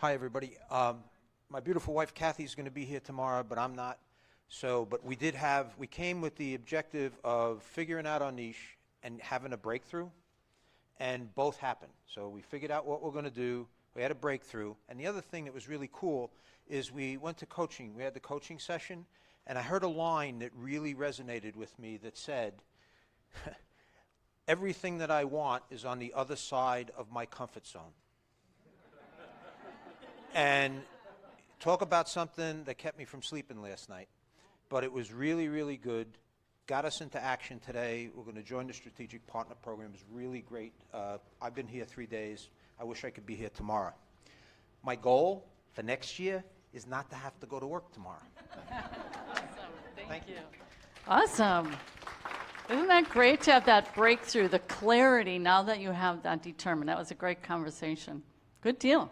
Hi, everybody. My beautiful wife, Kathy, is going to be here tomorrow, but I'm not. But we came with the objective of figuring out our niche and having a breakthrough, and both happened. So we figured out what we're going to do. We had a breakthrough. And the other thing that was really cool is we went to coaching. We had the coaching session, and I heard a line that really resonated with me that said, everything that I want is on the other side of my comfort zone. And talk about something that kept me from sleeping last night. But it was really, really good. Got us into action today. We're going to join the Strategic Partner Program. It's really great. I've been here 3 days. I wish I could be here tomorrow. My goal for next year is not to have to go to work tomorrow. Awesome. Thank you. Awesome. Isn't that great to have that breakthrough, the clarity now that you have that determined? That was a great conversation. Good deal.